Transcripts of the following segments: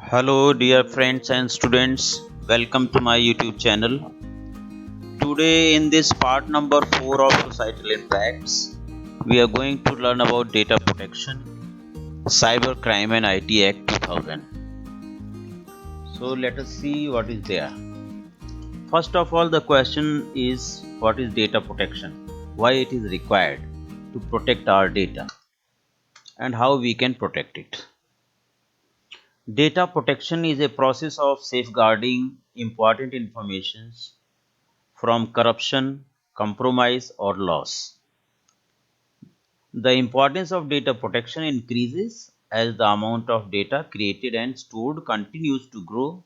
Hello, dear friends and students. Welcome to my YouTube channel. Today, in this part number 4 of Societal Impacts, we are going to learn about data protection, cybercrime, and IT Act 2000. So, let us see what is there. First of all, the question is what is data protection? Why it is required to protect our data and how we can protect it. Data protection is a process of safeguarding important information from corruption, compromise, or loss. The importance of data protection increases as the amount of data created and stored continues to grow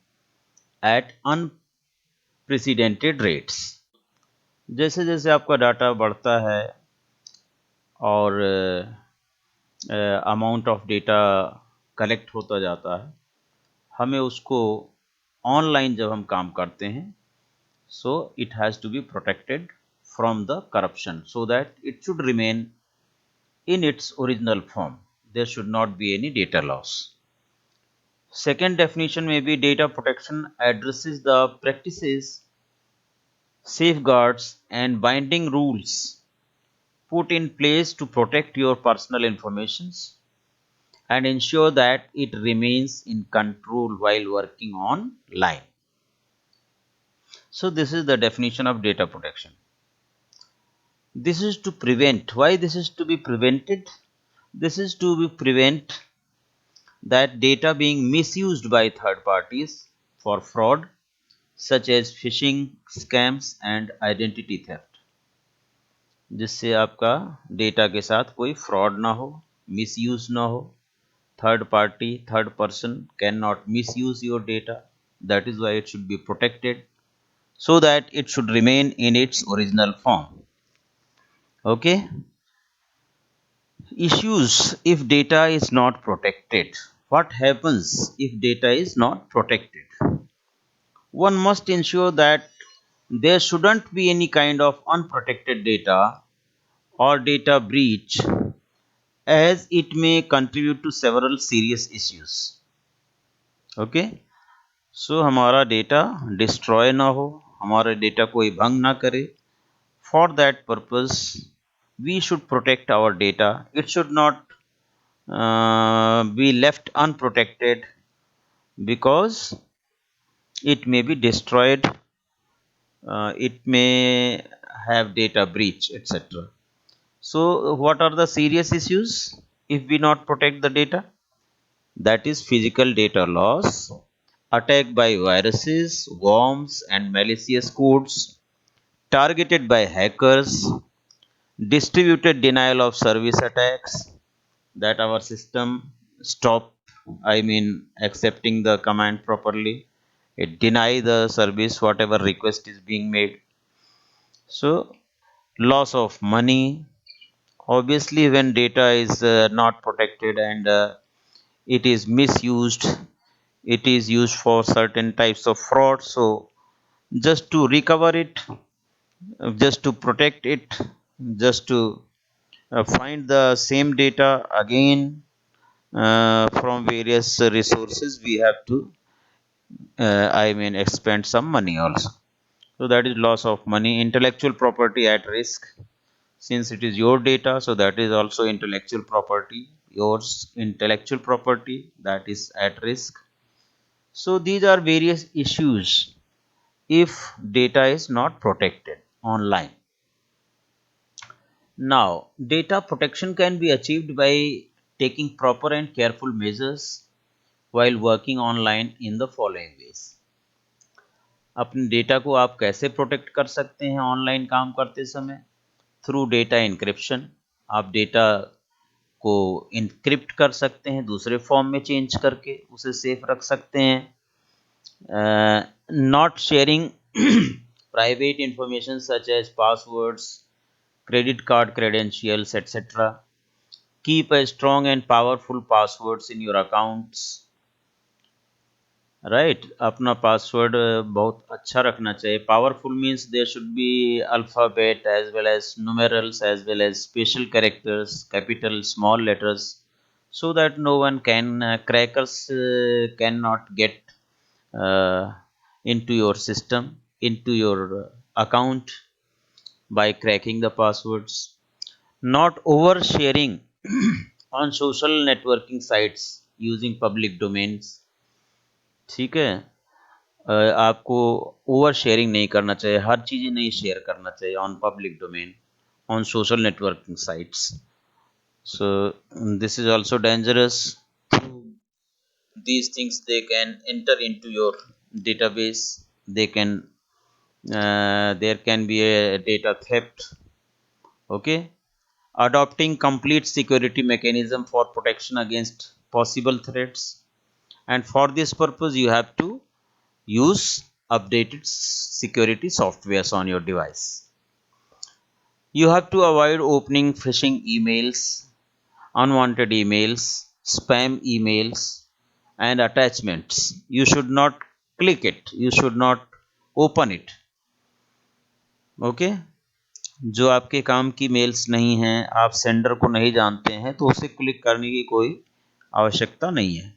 at unprecedented rates. जैसे जैसे आपका data बढ़ता है और amount of data collect होता जाता है, हमें उसको ऑनलाइन जब हम काम करते हैं, so it has to be protected from the corruption so that it should remain in its original form. There should not be any data loss. Second definition may be data protection addresses the practices, safeguards, and binding rules put in place to protect your personal information and ensure that it remains in control while working online. So, this is the definition of data protection. This is to prevent. Why this is to be prevented? This is to be prevent that data being misused by third parties for fraud such as phishing, scams and identity theft, जिससे आपका data के साथ कोई fraud ना हो, misuse ना हो. Third party, third person can not misuse your data. That is why it should be protected so that it should remain in its original form. Okay. Issues if data is not protected. What happens if data is not protected? One must ensure that there shouldn't be any kind of unprotected data or data breach, as it may contribute to several serious issues. Okay, so हमारा data destroy ना हो, हमारा data कोई भंग ना करे. For that purpose, we should protect our data. It should not be left unprotected because it may be destroyed, it may have data breach, etc. So, what are the serious issues if we not protect the data? That is physical data loss, attack by viruses, worms, and malicious codes, targeted by hackers, distributed denial of service attacks, that our system stop, accepting the command properly, it deny the service whatever request is being made. So, loss of money. Obviously, when data is not protected and it is misused, it is used for certain types of fraud. So, just to recover it, just to protect it, just to find the same data again from various resources, we have to, expend some money also. So, that is loss of money. Intellectual property at risk. Since it is your data, so that is also intellectual property, yours intellectual property that is at risk. So these are various issues if data is not protected online. Now, data protection can be achieved by taking proper and careful measures while working online in the following ways. अपने data को आप कैसे protect कर सकते हैं online काम करते समय? Through data encryption. आप डेटा को इंक्रिप्ट कर सकते हैं, दूसरे फॉर्म में चेंज करके उसे सेफ रख सकते हैं. Not sharing private information such as passwords, credit card credentials, etc. Keep a strong and powerful passwords in your accounts. Right, अपना पासवर्ड बहुत अच्छा रखना चाहिए. Powerful means there should be alphabet as well as numerals as well as special characters, capital, small letters, so that no one can crackers cannot get uh, into your system, into your account by cracking the passwords. Not oversharing on social networking sites using public domains. ठीक है, आपको over sharing नहीं करना चाहिए, हर चीज़ें नहीं share करना चाहिए on public domain, on social networking sites. So this is also dangerous. These things they can enter into your database. They can there can be a data theft. Okay, adopting complete security mechanism for protection against possible threats, and for this purpose you have to use updated security softwares on your device. You have to avoid opening phishing emails, unwanted emails, spam emails, and attachments. You should not click it, you should not open it. Okay, जो आपके काम की mails नहीं हैं, आप sender को नहीं जानते हैं, तो उसे क्लिक करने की कोई आवश्यकता नहीं है.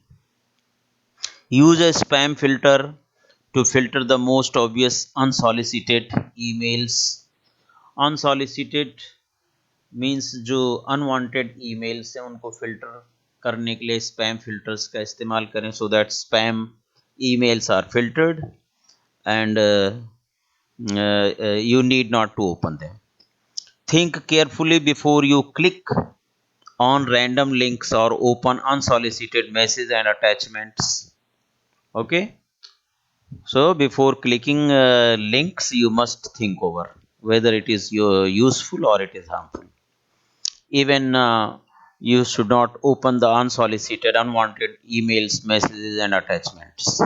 Use a spam filter to filter the most obvious unsolicited emails. Unsolicited means जो अनवांटेड ईमेल्स हैं उनको फिल्टर करने के लिए स्पैम फिल्टर्स का इस्तेमाल करें, so that spam emails are filtered and you need not to open them. Think carefully before you click on random links or open unsolicited messages and attachments. Okay, so before clicking links you must think over whether it is useful or it is harmful. Even you should not open the unsolicited, unwanted emails, messages, and attachments.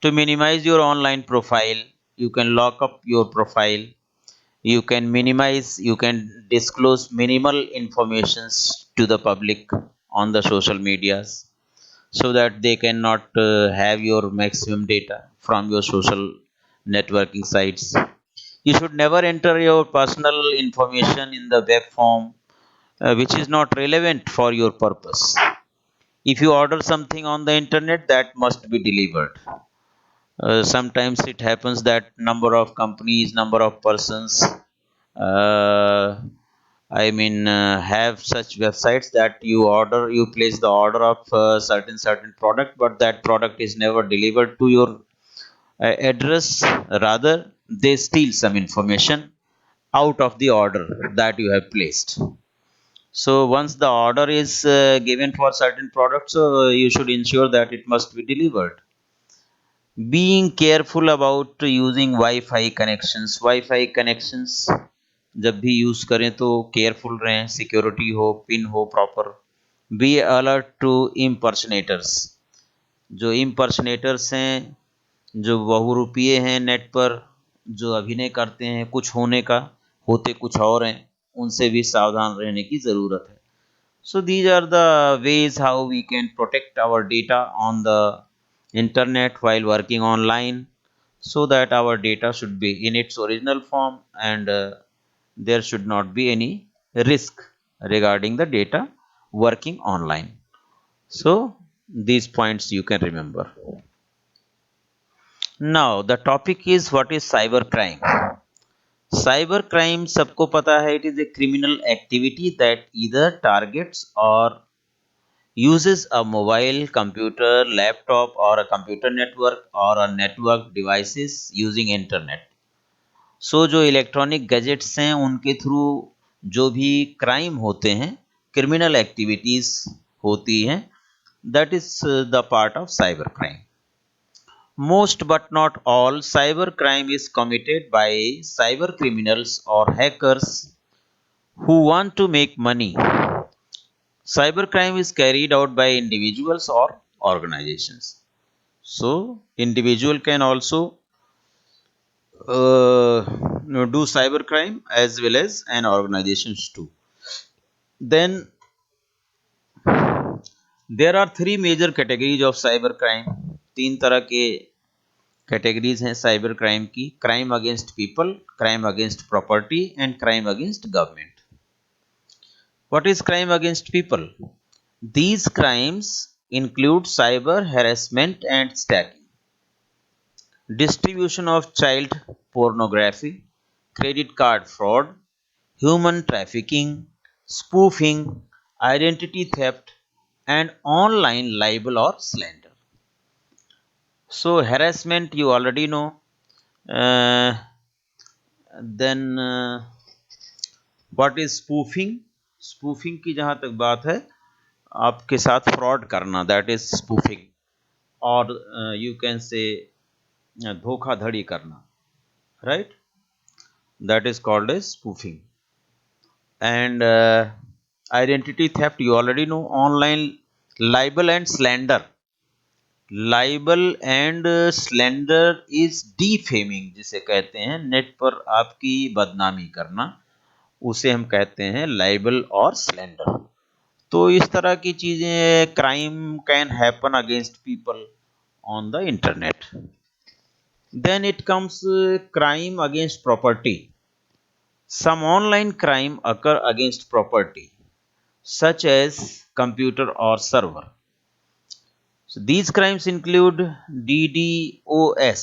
To minimize your online profile, you can lock up your profile. You can minimize, you can disclose minimal informations to the public on the social medias so that they cannot have your maximum data from your social networking sites. You should never enter your personal information in the web form which is not relevant for your purpose. If you order something on the internet, that must be delivered. Sometimes it happens that number of companies, number of persons, uh, have such websites that you place the order of certain product, but that product is never delivered to your address. Rather, they steal some information out of the order that you have placed. So once the order is given for certain products, you should ensure that it must be delivered. Being careful about using Wi-Fi connections. Wi-Fi connections जब भी use करें तो careful रहें, security हो, pin हो proper. Be alert to impersonators. जो impersonators हैं, जो बहुरूपिये हैं नेट पर, जो अभिनय करते हैं कुछ होने का, होते कुछ और हैं, उनसे भी सावधान रहने की ज़रूरत है. So these are the ways how we can protect our data on the internet while working online, so that our data should be in its original form and there should not be any risk regarding the data working online. So these points you can remember. Now the topic is what is cyber crime. Cyber crime सबको पता है, it is a criminal activity that either targets or uses a mobile, computer, laptop or a computer network or a network devices using internet. So जो electronic gadgets हैं उनके through जो भी crime होते हैं, क्रिमिनल एक्टिविटीज होती हैं, that is the part of cyber crime. Most but not all cyber crime is committed by cyber criminals or hackers who want to make money. Cybercrime is carried out by individuals or organizations. So, individual can also do cybercrime as well as an organizations too. Then there are three major categories of cybercrime. तीन तरह के categories हैं cyber crime की: crime against people, crime against property and crime against government. What is crime against people? These crimes include cyber harassment and stalking, distribution of child pornography, credit card fraud, human trafficking, spoofing, identity theft, and online libel or slander. So, harassment you already know. Uh, then what is spoofing? Spoofing की जहाँ तक बात है, आपके साथ fraud करना, that is spoofing, और you can say धोखाधड़ी करना, right, that is called as spoofing. And identity theft you already know. Online libel and slander. Libel and slander is defaming, जिसे कहते हैं नेट पर आपकी बदनामी करना, उसे हम कहते हैं लाइबल और स्लेंडर. तो इस तरह की चीजें, crime can happen against people on the internet. Then it comes crime against property. Some online crime occur against property, such as computer or server. So these crimes include DDoS,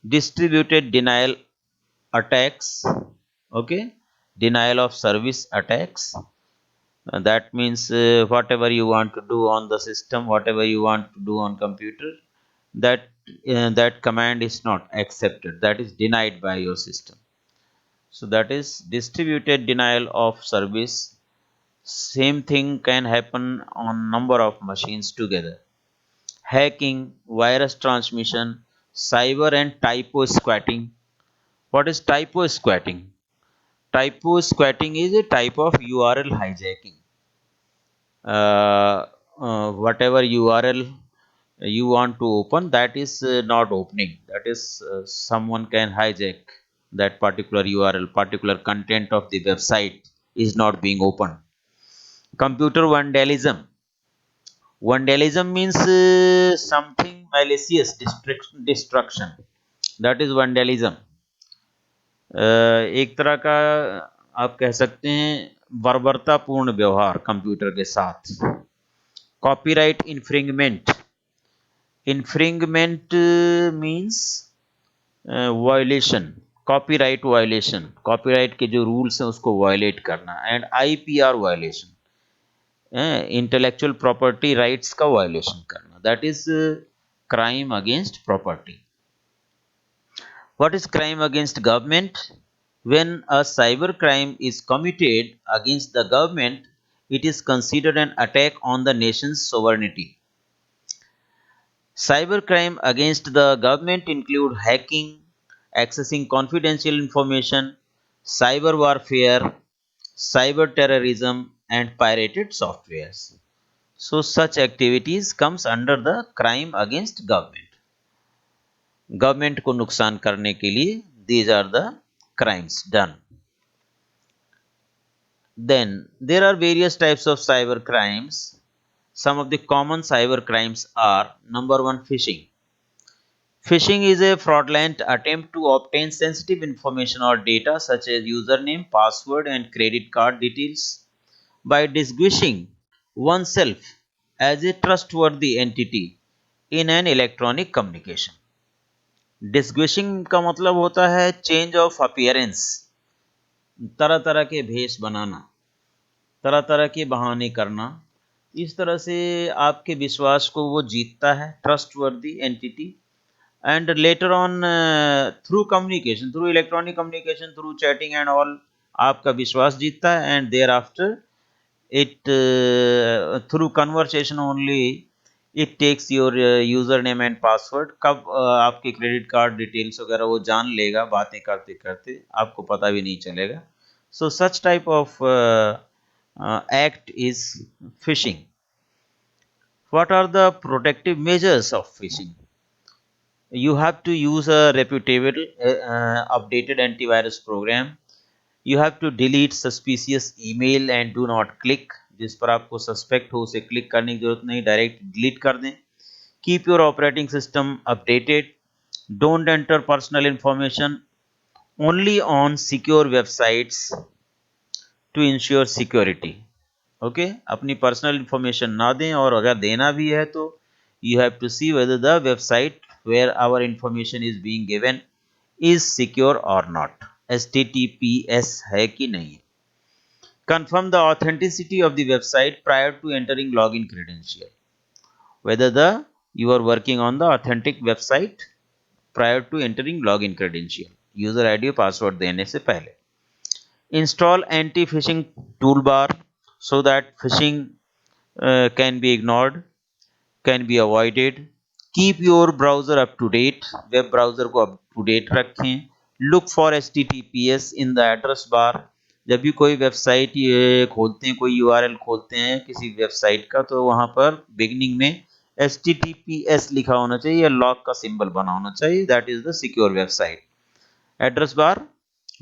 distributed denial attacks, okay, denial of service attacks. That means whatever you want to do on the system, whatever you want to do on computer, that that command is not accepted, that is denied by your system. So that is distributed denial of service. Same thing can happen on number of machines together. Hacking, virus transmission, cyber and typo squatting. What is typo squatting? Typo squatting is a type of URL hijacking. Whatever URL you want to open, that is not opening. That is someone can hijack that particular URL, particular content of the website is not being opened. Computer vandalism. Vandalism means something malicious, destruction. That is vandalism. एक तरह का आप कह सकते हैं बर्बरतापूर्ण व्यवहार computer के साथ. Copyright infringement. Infringement means violation, copyright violation, copyright के जो रूल्स हैं उसको वायलेट करना. And IPR violation, intellectual property rights का वायलेशन करना, that is crime against property. What is crime against government? When a cyber crime is committed against the government, it is considered an attack on the nation's sovereignty. Cybercrime against the government include hacking, accessing confidential information, cyber warfare, cyber terrorism, and pirated softwares. So such activities comes under the crime against government. Government को नुकसान करने के लिए these are the crimes done. Then there are various types of cyber crimes. Some of the common cyber crimes are: number one, phishing. Phishing is a fraudulent attempt to obtain sensitive information or data such as username, password, and credit card details by disguising oneself as a trustworthy entity in an electronic communication. डिस्ग्विशिंग का मतलब होता है change of appearance, तरह तरह के भेष बनाना, तरह तरह के बहाने करना. इस तरह से आपके विश्वास को वो जीतता है, trustworthy entity. And later on through communication, through electronic communication, through chatting and all, आपका विश्वास जीतता है. And thereafter it through conversation only it takes your user name and password. कब आपके क्रेडिट कार्ड डिटेल्स वगैरह वो जान लेगा, बातें करते करते आपको पता भी नहीं चलेगा. So such type of act is phishing. What are the protective measures of phishing? You have to use a reputable updated antivirus program. You have to delete suspicious email and do not click. जिस पर आपको suspect हो उसे click करने की जरूरत नहीं, direct delete कर दें. Keep your operating system updated. Don't enter personal information only on secure websites to ensure security. Okay, अपनी पर्सनल इंफॉर्मेशन ना दें, और अगर देना भी है तो you have to see whether the website where our information is being given is secure और नॉट, HTTPS है कि नहीं. Confirm the authenticity of the website prior to entering login credential. Whether the you are working on the authentic website prior to entering login credential. User ID और password देने से पहले. Install anti-phishing toolbar so that phishing can be ignored, can be avoided. Keep your browser up to date. Web browser को up to date रखें. Look for HTTPS in the address bar. जब भी कोई website ये खोलते हैं, कोई URL खोलते हैं किसी वेबसाइट का, तो वहां पर बिगनिंग में HTTPS लिखा होना चाहिए या लॉक का सिंबल बना होना चाहिए. That is the secure website. Address bar,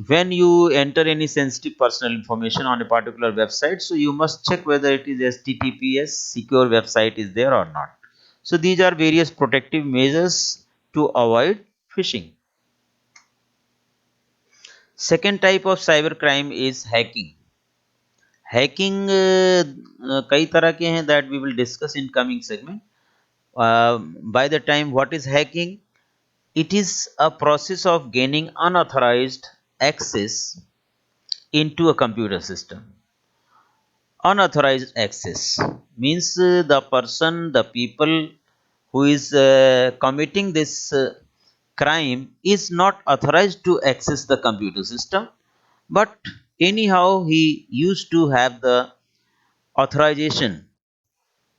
when you enter any sensitive personal information on a particular website, so you must check whether it is HTTPS secure website is there or not. So these are various protective measures to avoid phishing. Second type of cyber crime is hacking. Hacking कई तरह के हैं, that we will discuss in coming segment. By the time, what is hacking? It is a process of gaining unauthorized access into a computer system. Unauthorized access means the person, the people who is committing this crime is not authorized to access the computer system, but anyhow he used to have the authorization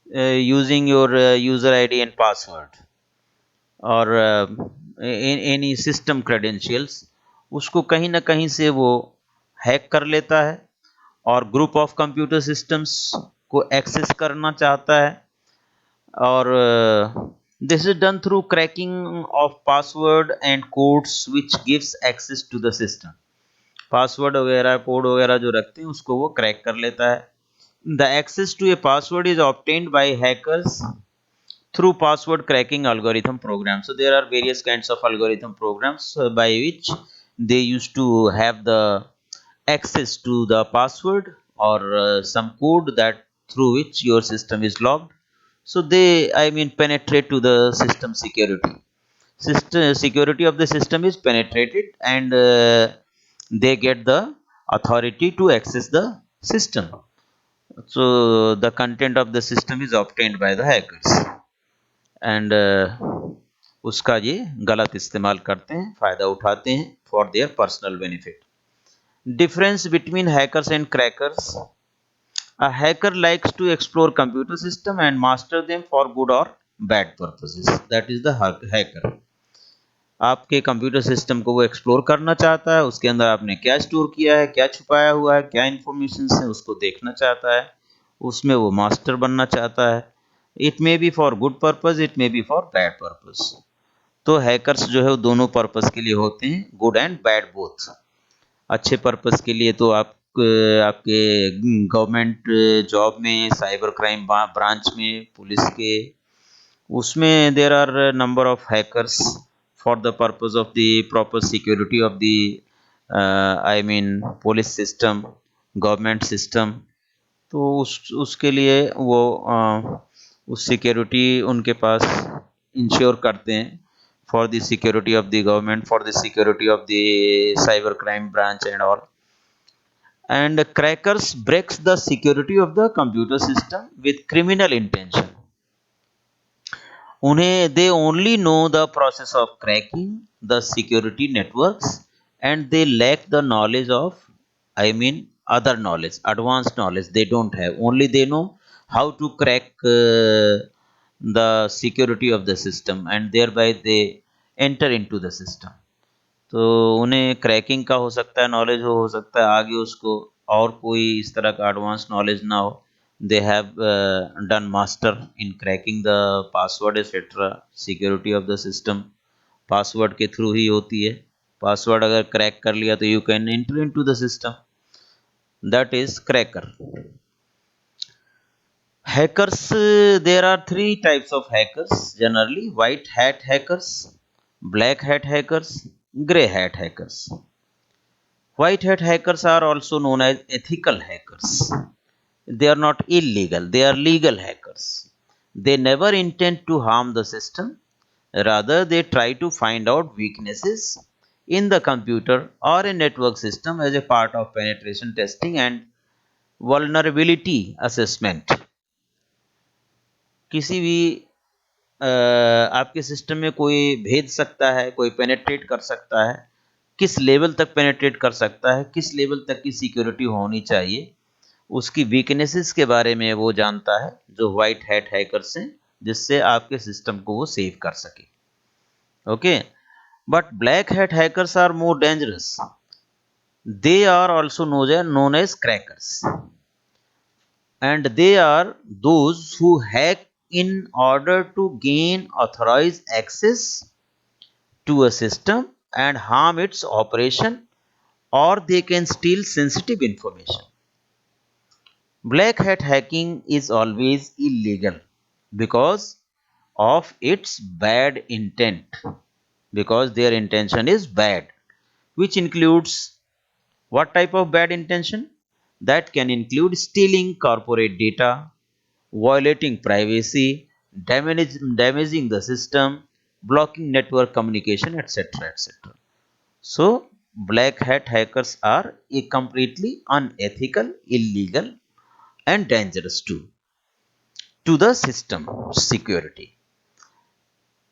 using your user ID and password, or any system credentials, उसको कहीं ना कहीं से वो hack कर लेता है और ग्रुप ऑफ कंप्यूटर सिस्टम्स को एक्सेस करना चाहता है. और this is done through cracking of password and codes which gives access to the system. Password वगैरह, कोड वगैरह जो रखते हैं उसको वो क्रैक कर लेता है. The access to a password is obtained by hackers through password cracking algorithm programs. So there are various kinds of algorithm programs by which they used to have the access to the password or some code that through which your system is logged. So they, I mean, penetrate to the system security. System security of the system is penetrated, and they get the authority to access the system. So the content of the system is obtained by the hackers, and उसका ये गलत इस्तेमाल करते हैं, फ़ायदा उठाते हैं for their personal benefit. Difference between hackers and crackers. A hacker likes to explore computer system and master them for good और bad purposes. That is the hacker. आपके कंप्यूटर सिस्टम को वो एक्सप्लोर करना चाहता है, उसके अंदर आपने क्या स्टोर किया है, क्या छुपाया हुआ है, क्या इन्फॉर्मेशन है, उसको देखना चाहता है, उसमें वो मास्टर बनना चाहता है. It may be for good purpose, it may be for bad purpose. तो हैकर्स जो है वो दोनों पर्पज के लिए होते हैं, गुड एंड बैड बोथ. अच्छे पर्पज के लिए तो आप आपके गवर्नमेंट जॉब में, साइबर क्राइम ब्रांच में, पुलिस के, उसमें there are number of hackers for the purpose of the proper security of the, I mean, police system, government system. तो उसके लिए वो उस सिक्योरिटी उनके पास इंश्योर करते हैं for the security of the government, for the security of the cyber crime branch and all. And crackers breaks the security of the computer system with criminal intention. उन्हें they only know the process of cracking the security networks, and they lack the knowledge of, I mean, other knowledge, advanced knowledge they don't have. Only they know how to crack the security of the system, and thereby they enter into the system. तो उन्हें cracking का हो सकता है knowledge, हो सकता है आगे उसको और कोई इस तरह का एडवांस नॉलेज ना हो. They have done master in cracking the password etcetera. Security of the system password के थ्रू ही होती है. पासवर्ड अगर क्रैक कर लिया तो you can enter into the system. That is cracker. Hackers, there are three types of hackers generally: white hat hackers, black hat hackers, grey hat hackers. White hat hackers are also known as ethical hackers. They are not illegal, they are legal hackers. They never intend to harm the system, rather they try to find out weaknesses in the computer or a network system as a part of penetration testing and vulnerability assessment. किसी भी आपके system में कोई भेज सकता है, कोई penetrate कर सकता है, किस लेवल तक पेनेट्रेट कर सकता है, किस लेवल तक की सिक्योरिटी होनी चाहिए, उसकी वीकनेसेस के बारे में वो जानता है, जो व्हाइट हैट हैकर्स हैं, जिससे आपके सिस्टम को वो सेव कर सके। Okay, but black hat hackers are more dangerous. They are also known as crackers, and they are those who hack in order to gain authorized access to a system and harm its operation, or they can steal sensitive information. Black hat hacking is always illegal because of its bad intent, because their intention is bad, which includes what type of bad intention? That can include stealing corporate data, violating privacy, damaging the system, blocking network communication, etc. etc. So, black hat hackers are a completely unethical, illegal, and dangerous to the system security.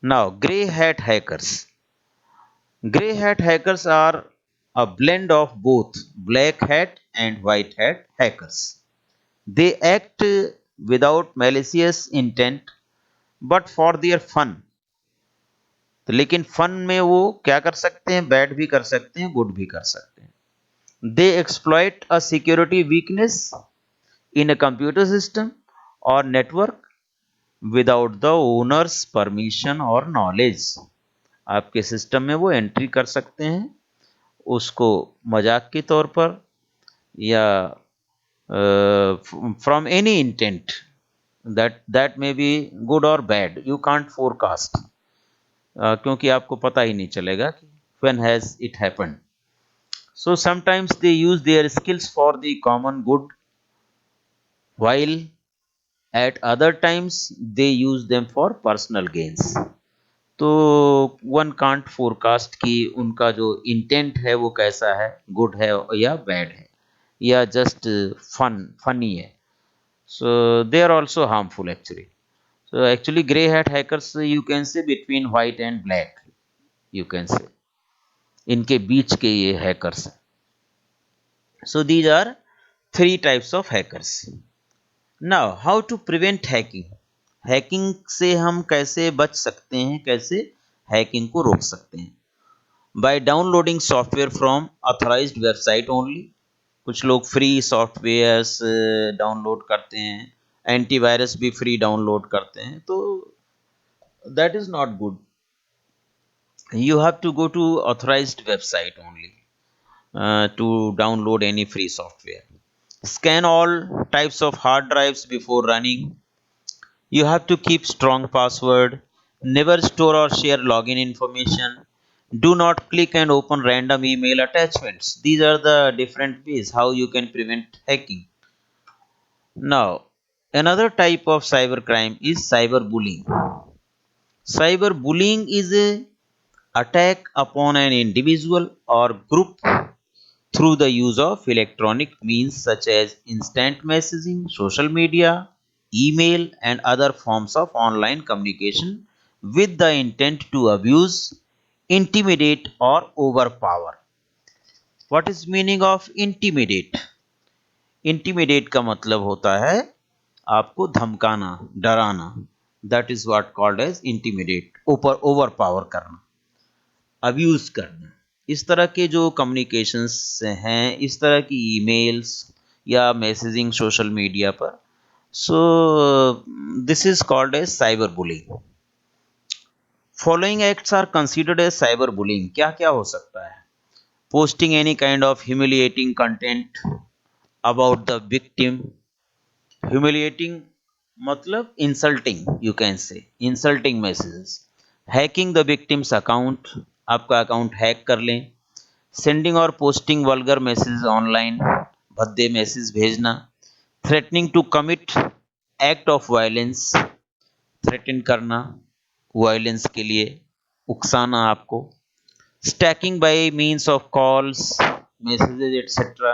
Now, grey hat hackers. Grey hat hackers are a blend of both black hat and white hat hackers. They act without malicious intent but for their fun. तो लेकिन fun में वो क्या कर सकते हैं, bad भी कर सकते हैं, गुड भी कर सकते हैं। They exploit a security weakness in a computer system और network without the owners permission और नॉलेज। आपके सिस्टम में वो एंट्री कर सकते हैं, उसको मजाक के तौर पर या from any intent, that may be good और बैड, यू कांट फोरकास्ट, क्योंकि आपको पता ही नहीं चलेगा कि when has it happened. So sometimes they use their skills for the common good, while at other times they use them for personal gains. तो one can't forecast कि उनका जो इंटेंट है वो कैसा है, गुड है या बैड है या जस्ट फनी है। So they are also harmful actually. So actually grey hat hackers you can say between white and black, you can say इनके बीच के ये हैकर्स हैं। So these are three types of hackers. Now how to prevent hacking. Hacking से हम कैसे बच सकते हैं, कैसे हैकिंग को रोक सकते हैं? By downloading software from authorised website only. कुछ लोग फ्री सॉफ्टवेयर्स डाउनलोड करते हैं, एंटीवायरस भी फ्री डाउनलोड करते हैं, तो that is not good. You have to go to authorized website only to download any free software. Scan all types of hard drives before running. You have to keep strong password. Never store or share login information. Do not click and open random email attachments. These are the different ways how you can prevent hacking. Now, another type of cybercrime is cyberbullying. Cyberbullying is a attack upon an individual or group through the use of electronic means such as instant messaging, social media, email, and other forms of online communication with the intent to abuse, intimidate, or overpower. What is meaning of intimidate? Intimidate का मतलब होता है आपको धमकाना, डराना। That is what called as intimidate, overpower करना, abuse करना। इस तरह के जो कम्युनिकेशंस हैं, इस तरह की ईमेल्स या मैसेजिंग सोशल मीडिया पर, so this is called as cyber bullying. Following acts are considered as cyber bullying. क्या क्या हो सकता है? Posting any kind of humiliating content about the victim. Humiliating मतलब insulting, you can say insulting messages. Hacking the victim's account, आपका account hack कर लें। Sending और पोस्टिंग वल्गर मैसेज ऑनलाइन, भद्दे मैसेज भेजना। Threatening to commit act of violence, threaten करना violence के लिए, उकसाना आपको। Stacking bye means of calls, messages etcetera.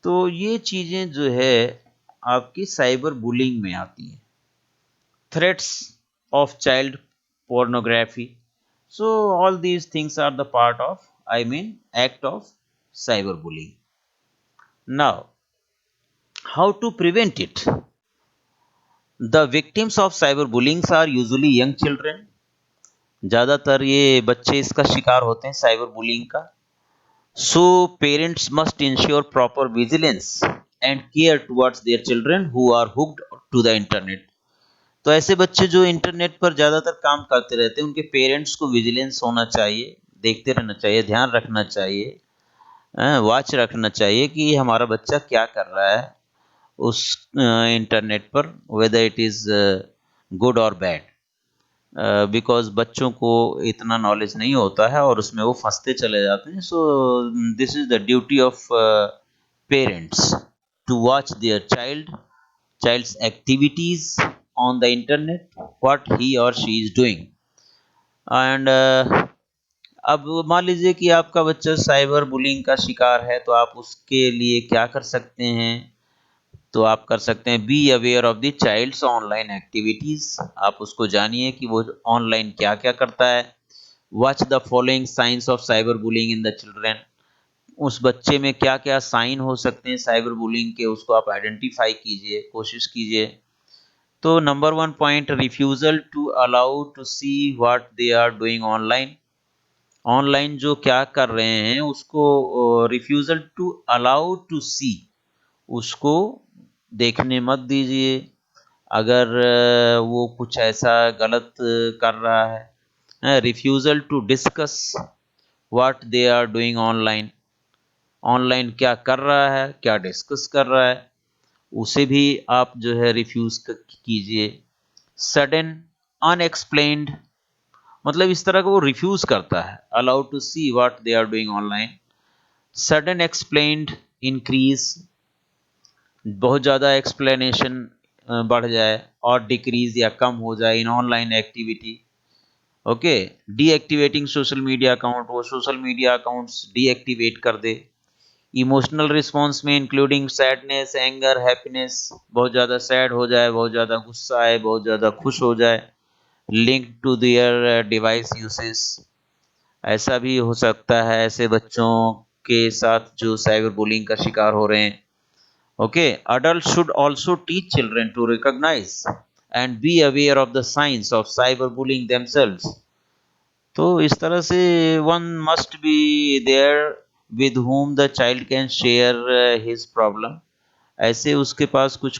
तो ये चीजें जो है आपकी साइबर बुलिंग में आती हैं। Threats of child pornography, so all these things are the part of, I mean, act of cyberbullying. Now, how to prevent it? The victims of cyberbullying are usually young children. ज़्यादातर ये बच्चे इसका शिकार होते हैं साइबर बुलिंग का। So parents must ensure proper vigilance and care towards their children who are hooked to the internet. तो ऐसे बच्चे जो इंटरनेट पर ज़्यादातर काम करते रहते हैं, उनके पेरेंट्स को विजिलेंस होना चाहिए, देखते रहना चाहिए, ध्यान रखना चाहिए, वॉच रखना चाहिए कि हमारा बच्चा क्या कर रहा है उस इंटरनेट पर, वेदर इट इज़ गुड और बैड। बिकॉज बच्चों को इतना नॉलेज नहीं होता है और उसमें वो फंसते चले जाते हैं। So this is the duty of parents to watch their child's activities on the internet, what he or she is doing. And अब मान लीजिए कि आपका बच्चा साइबर बुलिंग का शिकार है, तो आप उसके लिए क्या कर सकते हैं? तो आप कर सकते हैं, be aware of the child's online activities. आप उसको जानिए कि वो ऑनलाइन क्या क्या करता है। Watch the following science of cyber bullying in the children. उस बच्चे में क्या क्या साइन हो सकते हैं साइबर बुलिंग के, उसको आप आइडेंटिफाई कीजिए, कोशिश कीजिए। तो number 1 point, refusal to allow to see what they are doing online. Online जो क्या कर रहे हैं उसको refusal to allow to see, उसको देखने मत दीजिए। अगर वो कुछ ऐसा गलत कर रहा है। Refusal to discuss what they are doing online, online क्या कर रहा है, क्या डिस्कस कर रहा है, उसे भी आप जो है रिफ्यूज कीजिए। सडन अनएक्सप्लेन्ड, मतलब इस तरह का वो रिफ्यूज करता है, allow to see what they are doing online. Sudden explained increase, बहुत ज़्यादा एक्सप्लेनेशन बढ़ जाए, और डिक्रीज या कम हो जाए इन online activity. Okay, deactivating social media account, वो सोशल मीडिया अकाउंट्स डीएक्टिवेट कर दे। इमोशनल रिस्पॉन्स में इंक्लूडिंग सैडनेस, एंगर, हैप्पीनेस, बहुत ज़्यादा सैड हो जाए, बहुत ज़्यादा गुस्सा आए, बहुत ज़्यादा खुश हो जाए। Link to their device uses, ऐसा भी हो सकता है ऐसे बच्चों के साथ जो साइबर बुलिंग का शिकार हो रहे हैं। Okay, adults should also teach children to recognize and be aware of the signs of cyberbullying themselves. तो इस तरह से one must be there with whom the child can share his problem. ऐसे उसके पास कुछ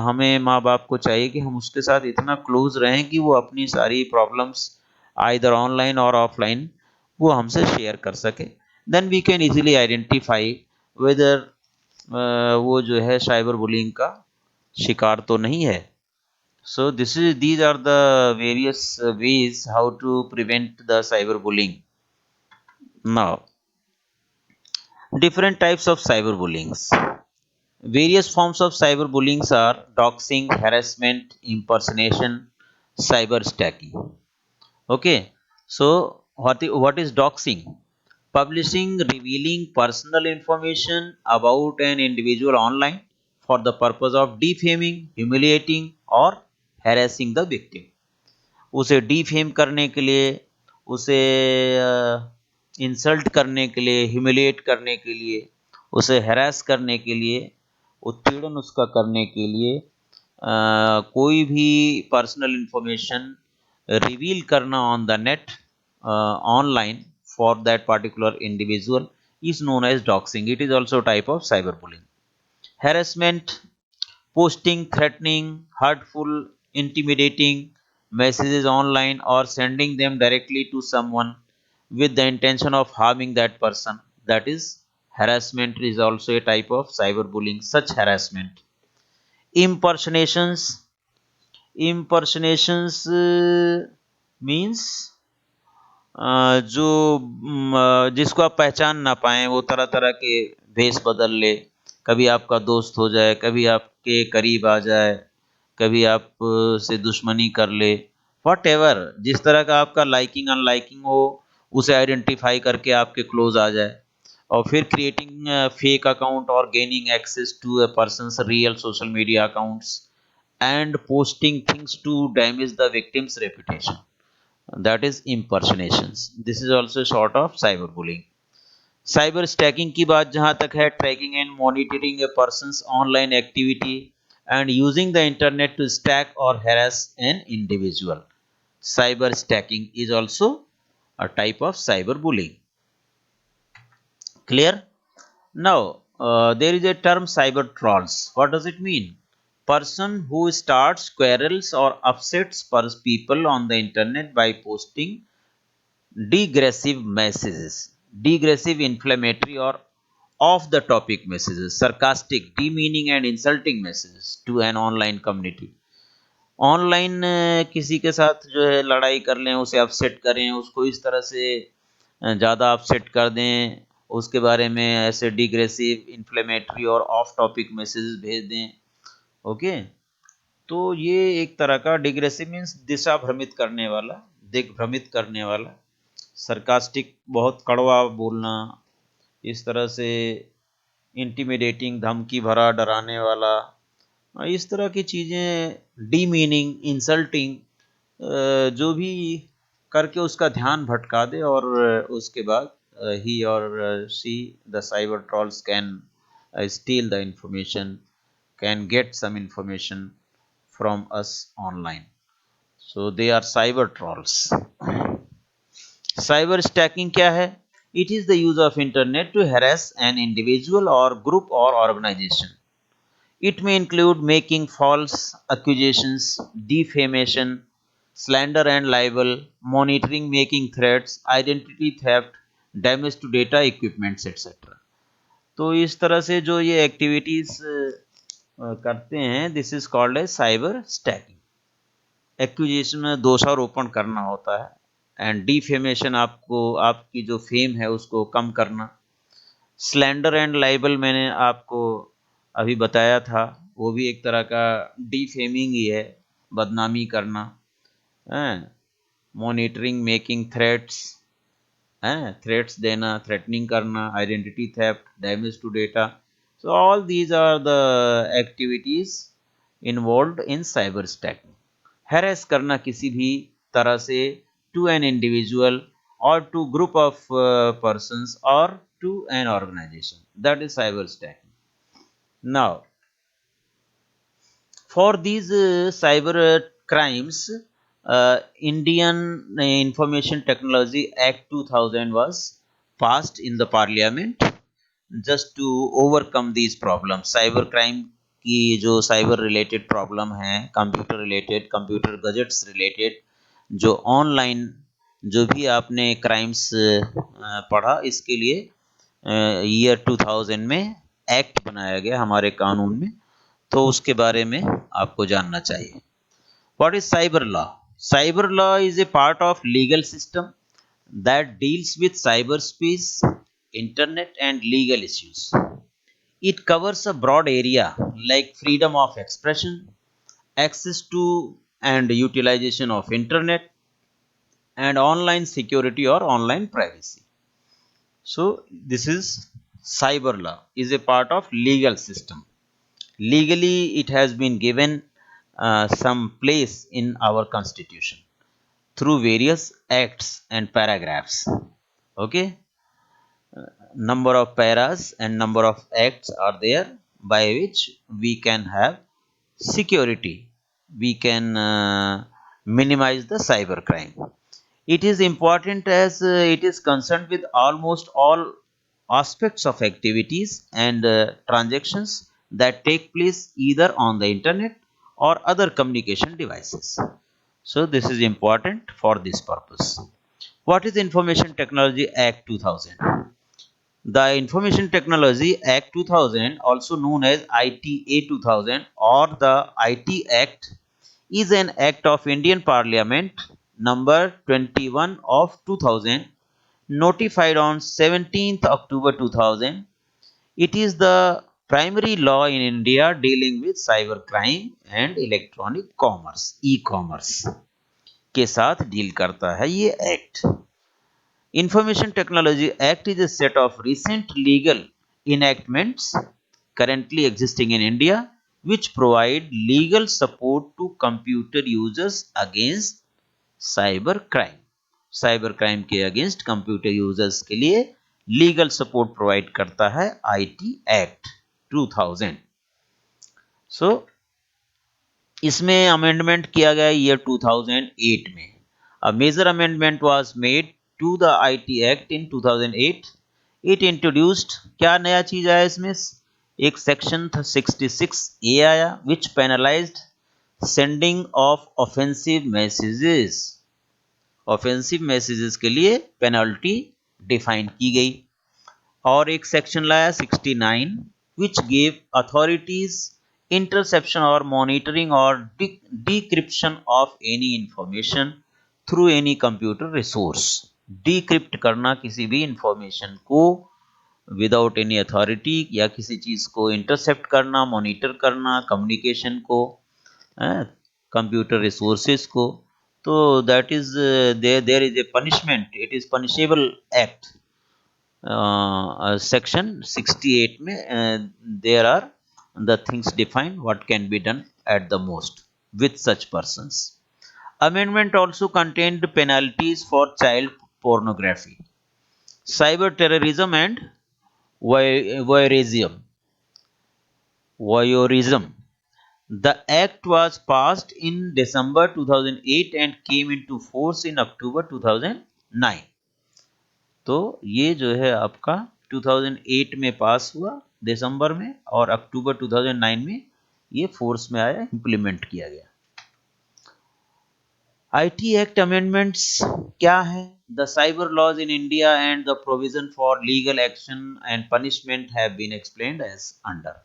हमें माँ बाप को चाहिए कि हम उसके साथ इतना क्लोज रहें कि वो अपनी सारी प्रॉब्लम्स आइदर ऑनलाइन और ऑफलाइन वो हमसे शेयर कर सके। Then we can easily identify whether वो जो है साइबर बुलिंग का शिकार तो नहीं है। So these are the various ways how to prevent the cyber bullying. Now, different types of cyberbullying. Various forms of cyberbullying are doxing, harassment, impersonation, cyber stacking. Okay, so what is doxing? Publishing, revealing personal information about an individual online for the purpose of defaming, humiliating or harassing the victim. उसे defame करने के लिए, उसे insult करने के लिए, humiliate करने के लिए, उसे हैरेस करने के लिए, उत्पीड़न उसका करने के लिए, कोई भी पर्सनल इंफॉर्मेशन रिवील करना on the net, online, for that particular individual is known as doxing. It is also a type of cyberbullying. Harassment, posting threatening, hurtful, intimidating messages online or sending them directly to someone with the intention of harming that person, that is harassment, is also a type of cyberbullying. Such harassment. Impersonations, impersonations means जो जिसको आप पहचान ना पाए, वो तरह तरह के भेष बदल ले, कभी आपका दोस्त हो जाए, कभी आपके करीब आ जाए, कभी आप से दुश्मनी कर ले, व्हाटएवर जिस तरह का आपका लाइकिंग अनलाइकिंग हो, उसे आइडेंटिफाई करके आपके क्लोज आ जाए, और फिर क्रिएटिंग फेक अकाउंट और gaining access to a person's real social media accounts and posting things to damage the victim's reputation, that is impersonations. This is also sort of cyberbullying. Cyber stalking की बात जहां तक है, tracking and monitoring a person's online activity and using the internet to stalk और harass an individual. Cyber stacking is also a type of cyberbullying. Clear? Now, there is a term cyber trolls. What does it mean? Person who starts quarrels or upsets people on the internet by posting degressive messages, degressive, inflammatory, or off the topic messages, sarcastic, demeaning, and insulting messages to an online community. Online किसी के साथ जो है लड़ाई कर लें, उसे upset करें, उसको इस तरह से ज़्यादा अपसेट कर दें, उसके बारे में ऐसे डिग्रेसिव, इन्फ्लेमेटरी और ऑफ टॉपिक मैसेजेस भेज दें. ओके, तो ये एक तरह का डिग्रेसिव मीन्स दिशा भ्रमित करने वाला, दिग्भ्रमित करने वाला, सरकास्टिक बहुत कड़वा बोलना, इस तरह से इंटिमिडेटिंग धमकी भरा डराने वाला, इस तरह की चीज़ें, डीमीनिंग, इंसल्टिंग, जो भी करके उसका ध्यान भटका दे, और उसके बाद ही और she the cyber trolls can steal the information, can get some information from us online. So they are cyber trolls. Cyber stacking क्या है? It is the use of internet to harass an individual or group or organization. It may include making false accusations, defamation, slander and libel, monitoring, making threats, identity theft, damage to data, equipments, etc. तो इस तरह से जो ये activities करते हैं, this is called a cyber stacking. Accusation में दोषारोपण करना होता है, एंड डिफेमेशन आपको आपकी जो फेम है उसको कम करना. स्लैंडर एंड लाइबल मैंने आपको अभी बताया था, वो भी एक तरह का डिफेमिंग ही है, बदनामी करना. मॉनिटरिंग, मेकिंग थ्रेट्स, थ्रेट्स देना, थ्रेटनिंग करना, identity theft, damage to data. So all these are the activities involved in cyber stalking. Harass करना किसी भी तरह से to an individual or to group of persons or to an organization, that is cyber stacking. Now for these cyber crimes, Indian Information Technology Act 2000 was passed in the parliament just to overcome these problems. Cyber crime की जो cyber related problem है, computer related, computer gadgets related, जो online जो भी आपने crimes पढ़ा, इसके लिए ईयर 2000 में एक्ट बनाया गया हमारे कानून में, तो उसके बारे में आपको जानना चाहिए. What is cyber law? Cyber law is a part of legal system that deals with cyberspace, internet, and legal issues. It covers a broad area like freedom of expression, access to and utilization of internet, and online security or online privacy. So this is cyber law is a part of legal system. Legally it has been given some place in our constitution through various acts and paragraphs. Okay, number of paras and number of acts are there by which we can have security, we can minimize the cyber crime. It is important as it is concerned with almost all aspects of activities and transactions that take place either on the internet or other communication devices. So this is important for this purpose. What is Information Technology Act 2000? The Information Technology Act 2000, also known as ITA 2000 or the IT Act, is an act of Indian Parliament number 21 of 2000, notified on 17th October 2000. It is the primary law in India dealing with cyber crime and electronic commerce, e commerce के साथ deal करता है ये act. Information Technology Act is a set of recent legal enactments currently existing in India which provide legal support to computer users against cyber crime. Cyber crime के against computer users के लिए legal support provide करता है IT act 2000। सो इसमें amendment किया गया year 2008 में। A major amendment was made to the IT act in 2008। It introduced, क्या नया चीज आया इसमें, एक सेक्शन 66 ए आया which penalized sending of offensive messages. Offensive messages के लिए पेनल्टी डिफाइन की गई। और एक सेक्शन लाया 69 विच गेव अथॉरिटीज इंटरसेप्शन और मॉनिटरिंग और decryption of any information through any computer resource. Decrypt करना किसी भी इंफॉर्मेशन को विदाउट एनी अथॉरिटी, या किसी चीज को इंटरसेप्ट करना, मॉनिटर करना, कम्युनिकेशन को, कंप्यूटर रिसोर्सेज को, तो that is there is a punishment, it is punishable act. Section 68 में there are the things defined what can be done at the most with such persons. Amendment also contained penalties for child pornography, cyber terrorism and voyeurism. Voyeurism. The act was passed in December 2008 and came into force in October 2009. तो ये जो है आपका 2008 में पास हुआ दिसंबर में, और अक्टूबर 2009 में ये फोर्स में आया, इंप्लीमेंट किया गया। आईटी एक्ट अमेंडमेंट्स क्या है? The cyber laws in India and the provision for legal action and punishment have been explained as under.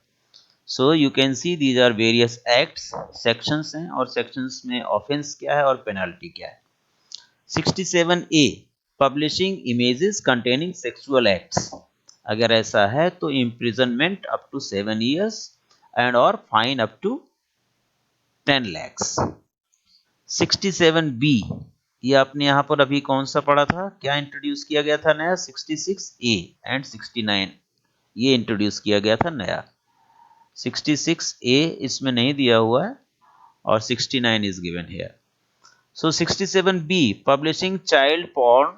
So you can see these are various acts, sections हैं, और sections में offence क्या है और penalty क्या है। 67A publishing images containing sexual acts, अगर ऐसा है तो imprisonment up to 7 years and और fine up to 10 lakhs। 67B, ये आपने यहाँ पर अभी कौन सा पढ़ा था, क्या इंट्रोड्यूस किया गया था नया? 66A एंड 69 ये इंट्रोड्यूस किया गया था नया। 66A इसमें नहीं दिया हुआ है और 69 is given here. So 67B publishing child porn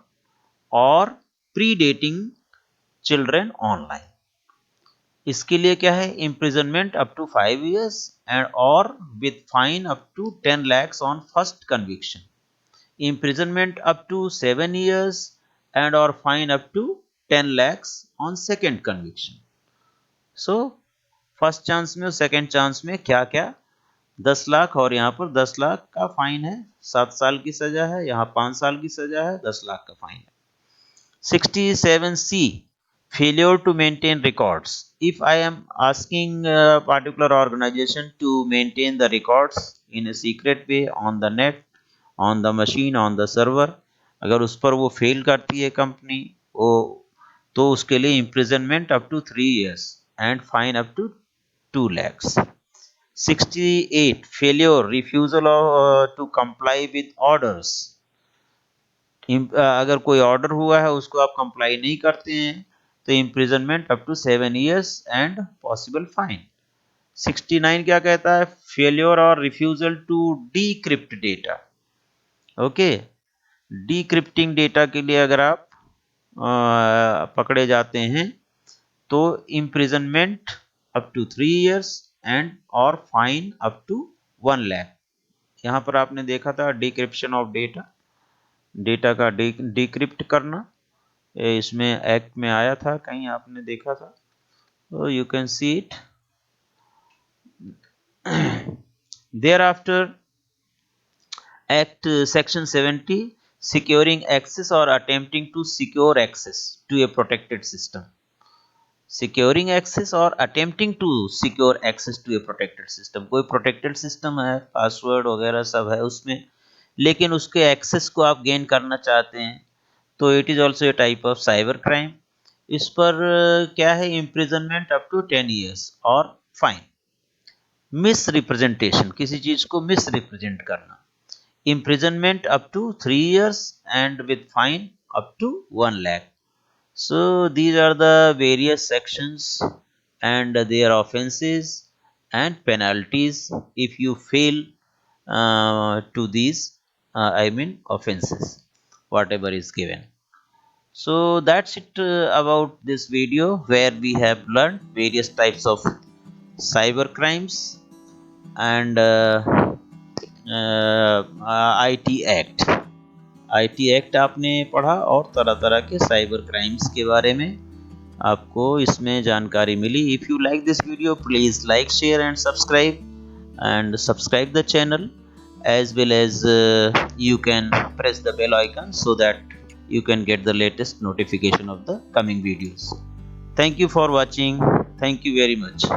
or predating children online, इसके लिए क्या है? imprisonment up to 5 years and or with fine up to 10 lakhs on first conviction, imprisonment up to 7 years and or fine up to 10 lakhs on second conviction. So first chance में और second chance में क्या क्या? 10 लाख, और यहाँ पर 10 लाख का fine है, 7 साल की सजा है, यहाँ 5 साल की सजा है, 10 लाख का फाइन है। 67C failure to maintain records. If I am asking a particular organization to maintain the records in a secret way on the net, on the machine, on the server, अगर उस पर वो फेल करती है company, वो तो उसके लिए imprisonment up to 3 years and fine up to 2 lakhs. 68 failure refusal to comply with orders. अगर कोई ऑर्डर हुआ है उसको आप कंप्लाई नहीं करते हैं तो imprisonment up to 7 years and possible fine. 69 क्या कहता है? फेलियर और refusal to decrypt data. Okay, decrypting data के लिए अगर आप पकड़े जाते हैं तो imprisonment up to 3 years and और फाइन अप टू 1 lakh। यहाँ पर आपने देखा था डिक्रिप्शन ऑफ डेटा, डेटा का डिक्रिप्ट करना, इसमें एक्ट में आया था, कहीं आपने देखा था, तो you can see it. Thereafter act section 70 securing access और attempting to secure access to a protected system. Securing access और attempting to secure access to a protected system, कोई प्रोटेक्टेड सिस्टम है, पासवर्ड वगैरह सब है उसमें, लेकिन उसके एक्सेस को आप गेन करना चाहते हैं, तो it is also a type of cyber crime. इस पर क्या है, इम्प्रिजनमेंट अप टू 10 years और फाइन। मिस रिप्रेजेंटेशन, किसी चीज को मिस रिप्रेजेंट करना, imprisonment up to 3 years and with fine up to 1 lakh. So these are the various sections and their offenses and penalties if you fail to these I mean offenses whatever is given. So that's it about this video where we have learned various types of cyber crimes and IT Act। IT act आपने पढ़ा और तरह तरह के cyber crimes के बारे में आपको इसमें जानकारी मिली। If you like this video please like share and subscribe the channel as well as you can press the bell icon so that you can get the latest notification of the coming videos. Thank you for watching. Thank you very much.